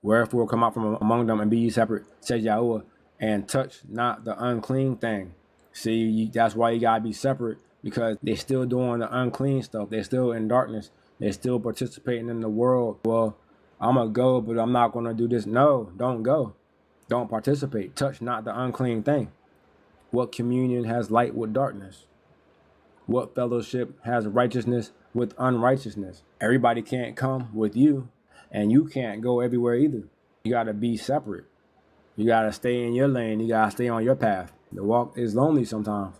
Wherefore come out from among them and be ye separate, says Yahuwah, and touch not the unclean thing. See, that's why you gotta be separate, because they still doing the unclean stuff. They're still in darkness. They're still participating in the world. Well, I'm gonna go, but I'm not gonna do this. No, don't go. Don't participate. Touch not the unclean thing. What communion has light with darkness? What fellowship has righteousness with unrighteousness? Everybody can't come with you, and you can't go everywhere either. You gotta be separate. You gotta stay in your lane. You gotta stay on your path. The walk is lonely sometimes,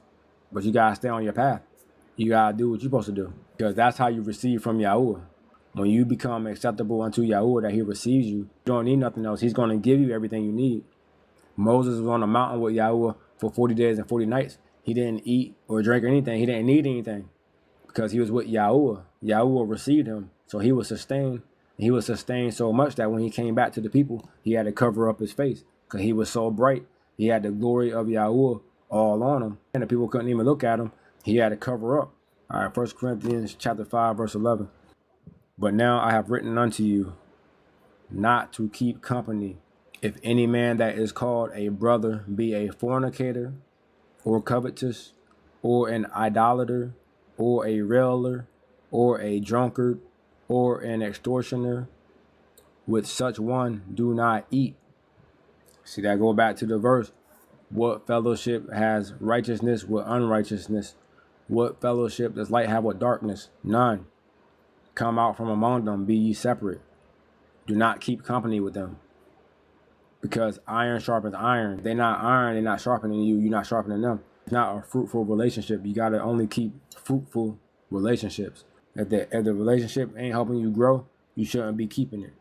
but you gotta stay on your path. You gotta do what you're supposed to do, because that's how you receive from Yahuwah. When you become acceptable unto Yahuwah, that he receives you, you don't need nothing else. He's gonna give you everything you need. Moses was on the mountain with Yahuwah for 40 days and 40 nights. He didn't eat or drink or anything. He didn't need anything, because he was with Yahuwah. Yahuwah received him, so he was sustained. He was sustained so much that when he came back to the people, he had to cover up his face, because he was so bright. He had the glory of Yahuwah all on him, and the people couldn't even look at him. He had to cover up. All right, 1 Corinthians chapter 5, verse 11. But now I have written unto you not to keep company, if any man that is called a brother be a fornicator, or covetous, or an idolater, or a railer, or a drunkard, or an extortioner, with such one do not eat. See, that go back to the verse. What fellowship has righteousness with unrighteousness? What fellowship does light have with darkness? None. Come out from among them, be ye separate. Do not keep company with them, because iron sharpens iron. They're not iron, they're not sharpening you, you're not sharpening them. It's not a fruitful relationship. You gotta only keep fruitful relationships. If the relationship ain't helping you grow, you shouldn't be keeping it.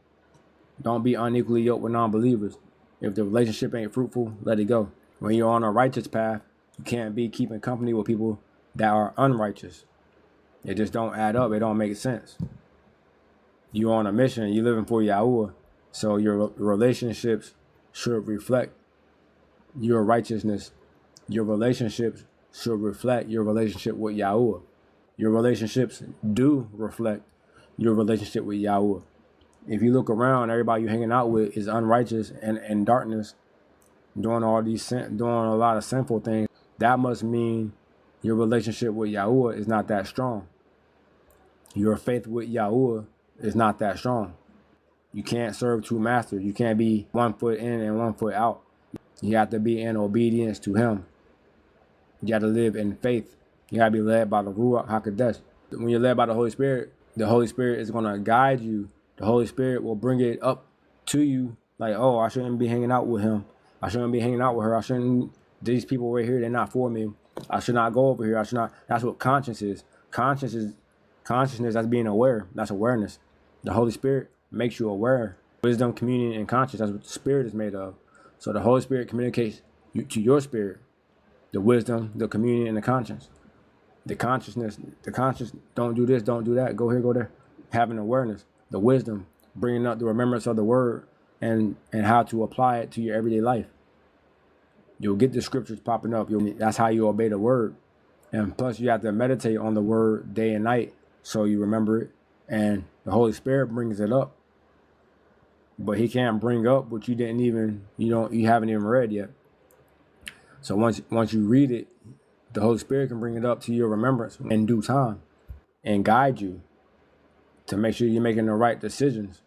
Don't be unequally yoked with non-believers. If the relationship ain't fruitful, let it go. When you're on a righteous path, you can't be keeping company with people that are unrighteous. It just don't add up. It don't make sense. You're on a mission. You're living for Yahuwah. So your relationships should reflect your righteousness. Your relationships should reflect your relationship with Yahuwah. Your relationships do reflect your relationship with Yahuwah. If you look around, everybody you're hanging out with is unrighteous and in darkness, doing a lot of sinful things. That must mean your relationship with Yahuwah is not that strong. Your faith with Yahuwah is not that strong. You can't serve two masters. You can't be 1 foot in and 1 foot out. You have to be in obedience to him. You got to live in faith. You got to be led by the Ruach HaKodesh. When you're led by the Holy Spirit is going to guide you. The Holy Spirit will bring it up to you like, oh, I shouldn't be hanging out with him. I shouldn't be hanging out with her. These people right here, they're not for me. I should not go over here. I should not. That's what conscience is. Consciousness, that's being aware. That's awareness. The Holy Spirit makes you aware. Wisdom, communion, and conscience, that's what the Spirit is made of. So the Holy Spirit communicates to your spirit the wisdom, the communion, and the conscience. The conscience, don't do this, don't do that, go here, go there. Having awareness, the wisdom, bringing up the remembrance of the word and how to apply it to your everyday life. You'll get the scriptures popping up. That's how you obey the word. And plus, you have to meditate on the word day and night so you remember it. And the Holy Spirit brings it up. But he can't bring up what you haven't even read yet. So once you read it, the Holy Spirit can bring it up to your remembrance in due time and guide you to make sure you're making the right decisions.